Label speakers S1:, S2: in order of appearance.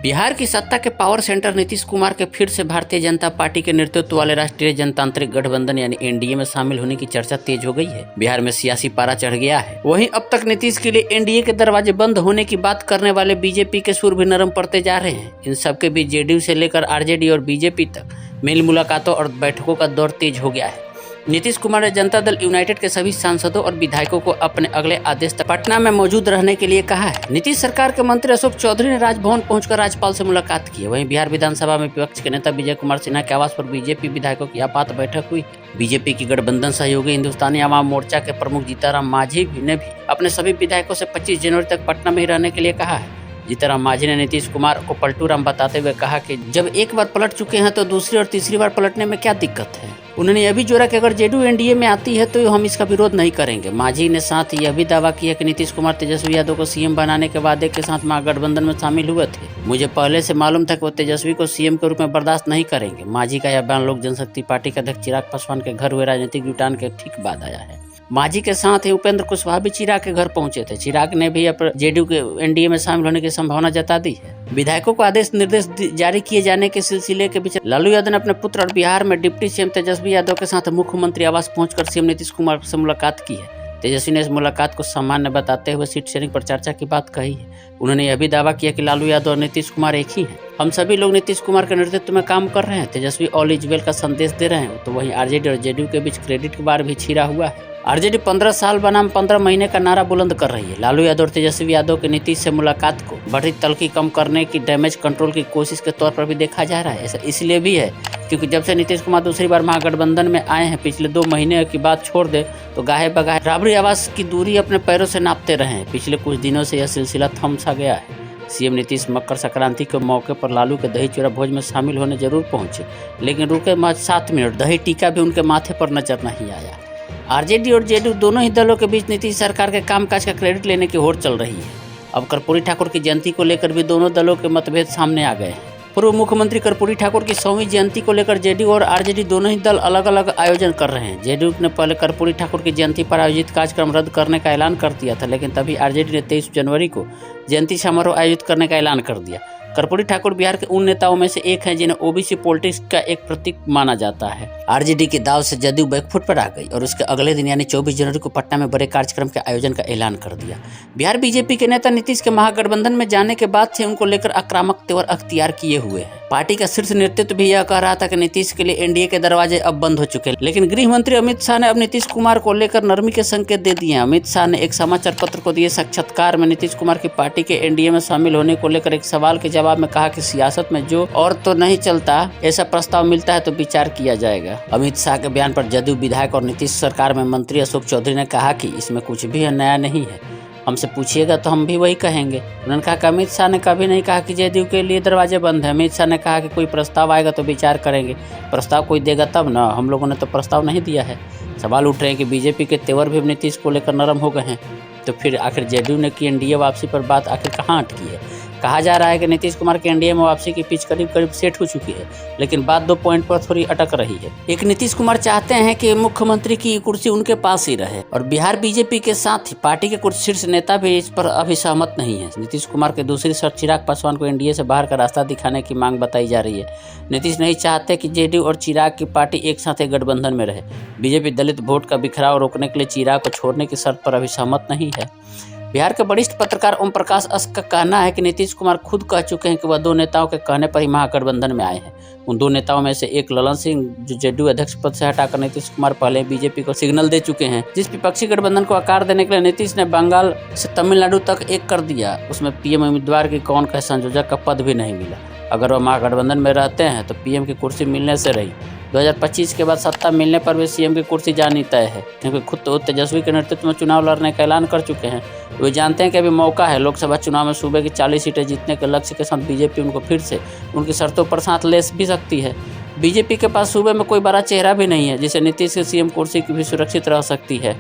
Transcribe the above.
S1: बिहार की सत्ता के पावर सेंटर नीतीश कुमार के फिर से भारतीय जनता पार्टी के नेतृत्व वाले राष्ट्रीय जनतांत्रिक गठबंधन यानी एनडीए में शामिल होने की चर्चा तेज हो गई है। बिहार में सियासी पारा चढ़ गया है। वहीं अब तक नीतीश के लिए एनडीए के दरवाजे बंद होने की बात करने वाले बीजेपी के सुर भी नरम पड़ते जा रहे हैं। इन सबके बीच जेडीयू से लेकर आरजेडी और बीजेपी तक मेल मुलाकातों और बैठकों का दौर तेज हो गया है। नीतीश कुमार ने जनता दल यूनाइटेड के सभी सांसदों और विधायकों को अपने अगले आदेश तक पटना में मौजूद रहने के लिए कहा है। नीतीश सरकार के मंत्री अशोक चौधरी ने राजभवन पहुंचकर राज्यपाल से मुलाकात की। वहीं बिहार विधानसभा में विपक्ष के नेता विजय कुमार सिन्हा के आवास पर बीजेपी विधायकों की आपात बैठक हुई। बीजेपी की गठबंधन सहयोगी हिंदुस्तानी आवाम मोर्चा के प्रमुख जीतनराम मांझी ने भी अपने सभी विधायकों से 25 जनवरी तक पटना में ही रहने के लिए कहा है। जीतनराम मांझी ने नीतीश कुमार को पलटू राम बताते हुए कहा कि जब एक बार पलट चुके हैं तो दूसरी और तीसरी बार पलटने में क्या दिक्कत है। उन्होंने यह भी जोड़ा कि अगर जेडीयू एनडीए में आती है तो हम इसका विरोध नहीं करेंगे। मांझी ने साथ ही यह भी दावा किया कि नीतीश कुमार तेजस्वी यादव को सीएम बनाने के वादे के साथ महागठबंधन में शामिल हुए थे। मुझे पहले से मालूम था कि वो तेजस्वी को सीएम के रूप में बर्दाश्त नहीं करेंगे। मांझी का यह बयान लोक जनशक्ति पार्टी के अध्यक्ष चिराग पासवान के घर हुए राजनीतिक जुटान के ठीक बाद आया है। मांझी के साथ ही उपेंद्र कुशवाहा भी चिराग के घर पहुंचे थे। चिराग ने भी जेडीयू के एनडीए में शामिल होने की संभावना जता दी है। विधायकों को आदेश निर्देश जारी किए जाने के सिलसिले के बीच लालू यादव ने अपने पुत्र और बिहार में डिप्टी सीएम तेजस्वी यादव के साथ मुख्यमंत्री आवास पहुंचकर सीएम नीतीश कुमार से मुलाकात की है। तेजस्वी ने इस मुलाकात को सामान्य बताते हुए सीट शेयरिंग पर चर्चा की बात कही है। उन्होंने यह भी दावा किया कि लालू यादव और नीतीश कुमार एक ही हैं। हम सभी लोग नीतीश कुमार के नेतृत्व में काम कर रहे हैं। तेजस्वी ऑल इज वेल का संदेश दे रहे हैं। तो वहीं आरजेडी और जेडीयू के बीच क्रेडिट की बार भी छिड़ा हुआ है। आरजेडी 15 साल बनाम 15 महीने का नारा बुलंद कर रही है। लालू यादव और तेजस्वी यादव के नीतीश से मुलाकात को बढ़ी तलखी कम करने की डैमेज कंट्रोल की कोशिश के तौर पर भी देखा जा रहा है। ऐसा इसलिए भी है क्योंकि जब से नीतीश कुमार दूसरी बार महागठबंधन में आए हैं, पिछले 2 महीने की बात छोड़ दे तो गाहे बगाहे राबड़ी आवास की दूरी अपने पैरों से नापते रहे हैं। पिछले कुछ दिनों से यह सिलसिला थम सा गया है। सीएम नीतीश मकर संक्रांति के मौके पर लालू के दही चूड़ा भोज में शामिल होने जरूर पहुंचे, लेकिन रुके 7 मिनट दही टीका भी उनके माथे पर नजर नहीं आया। आरजेडी और जेडीयू दोनों ही दलों के बीच नीतीश सरकार के कामकाज का क्रेडिट लेने की होड़ चल रही है। अब कर्पूरी ठाकुर की जयंती को लेकर भी दोनों दलों के मतभेद सामने आ गए हैं। पूर्व मुख्यमंत्री कर्पूरी ठाकुर की 100वीं जयंती को लेकर जेडीयू और आरजेडी दोनों ही दल अलग अलग आयोजन कर रहे हैं। जेडीयू ने पहले कर्पूरी ठाकुर की जयंती पर आयोजित कार्यक्रम रद्द करने का ऐलान कर दिया था, लेकिन तभी आरजेडी ने 23 जनवरी को जयंती समारोह आयोजित करने का ऐलान कर दिया। कर्पूरी ठाकुर बिहार के उन नेताओं में से एक हैं जिन्हें ओबीसी पॉलिटिक्स का एक प्रतीक माना जाता है। आरजेडी के दाव से जदयू बैकफुट पर आ गई और उसके अगले दिन यानी 24 जनवरी को पटना में बड़े कार्यक्रम के आयोजन का ऐलान कर दिया। बिहार बीजेपी के नेता नीतीश के महागठबंधन में जाने के बाद से उनको लेकर आक्रामक तेवर अख्तियार किए हुए हैं। पार्टी का शीर्ष नेतृत्व भी यह कह रहा था कि नीतीश के लिए एनडीए के दरवाजे अब बंद हो चुके हैं, लेकिन गृह मंत्री अमित शाह ने अब नीतीश कुमार को लेकर नरमी के संकेत दे दिए हैं। अमित शाह ने एक समाचार पत्र को दिए साक्षात्कार में नीतीश कुमार की पार्टी के एनडीए में शामिल होने को लेकर एक सवाल के जवाब में कहा कि सियासत में जो और तो नहीं चलता, ऐसा प्रस्ताव मिलता है तो विचार किया जाएगा। अमित शाह के बयान पर जदयू विधायक और नीतीश सरकार में मंत्री अशोक चौधरी ने कहा कि इसमें कुछ भी नया नहीं है, हमसे पूछिएगा तो हम भी वही कहेंगे। उन्होंने कहा कि अमित शाह ने कभी नहीं कहा कि जेडीयू के लिए दरवाजे बंद है। अमित शाह ने कहा कि कोई प्रस्ताव आएगा तो विचार करेंगे, प्रस्ताव कोई देगा तब ना, हम लोगों ने तो प्रस्ताव नहीं दिया है। सवाल उठ रहे हैं कि बीजेपी के तेवर भी नीतीश को लेकर नरम हो गए हैं, तो फिर आखिर जेडीयू ने की एनडीए वापसी पर बात आखिर कहाँ अटकी है। कहा जा रहा है कि नीतीश कुमार के एनडीए में वापसी की पिच करीब सेट हो चुकी है, लेकिन बात 2 पॉइंट पर थोड़ी अटक रही है। एक, नीतीश कुमार चाहते हैं कि मुख्यमंत्री की कुर्सी उनके पास ही रहे और बिहार बीजेपी के साथ ही पार्टी के कुछ शीर्ष नेता भी इस पर अभी सहमत नहीं है। नीतीश कुमार के दूसरी शर्त चिराग पासवान को एनडीए से बाहर का रास्ता दिखाने की मांग बताई जा रही है। नीतीश नहीं चाहते कि जेडीयू और चिराग की पार्टी एक साथ एक गठबंधन में रहे। बीजेपी दलित वोट का बिखराव रोकने के लिए चिराग को छोड़ने की शर्त पर अभी सहमत नहीं है। बिहार के वरिष्ठ पत्रकार ओम प्रकाश अस्क का कहना है कि नीतीश कुमार खुद कह चुके हैं कि वह 2 नेताओं के कहने पर ही महागठबंधन में आए हैं। उन 2 नेताओं में से एक ललन सिंह, जो जेडीयू अध्यक्ष पद से हटाकर नीतीश कुमार पहले बीजेपी को सिग्नल दे चुके हैं। जिस विपक्षी गठबंधन को आकार देने के लिए नीतीश ने बंगाल से तमिलनाडु तक एक कर दिया, उसमें पीएम उम्मीदवार की कौन कहे संयोजक का पद भी नहीं मिला। अगर वह महागठबंधन में रहते हैं तो पीएम की कुर्सी मिलने से रही। 2025 के बाद सत्ता मिलने पर भी सीएम की कुर्सी जानी तय है, क्योंकि खुद तो तेजस्वी के नेतृत्व में चुनाव लड़ने का ऐलान कर चुके हैं। वे जानते हैं कि अभी मौका है। लोकसभा चुनाव में सूबे की 40 सीटें जीतने के लक्ष्य के साथ बीजेपी उनको फिर से उनकी शर्तों पर साथ ले भी सकती है। बीजेपी के पास सूबे में कोई बड़ा चेहरा भी नहीं है जिसे नीतीश की सीएम कुर्सी की भी सुरक्षित रह सकती है।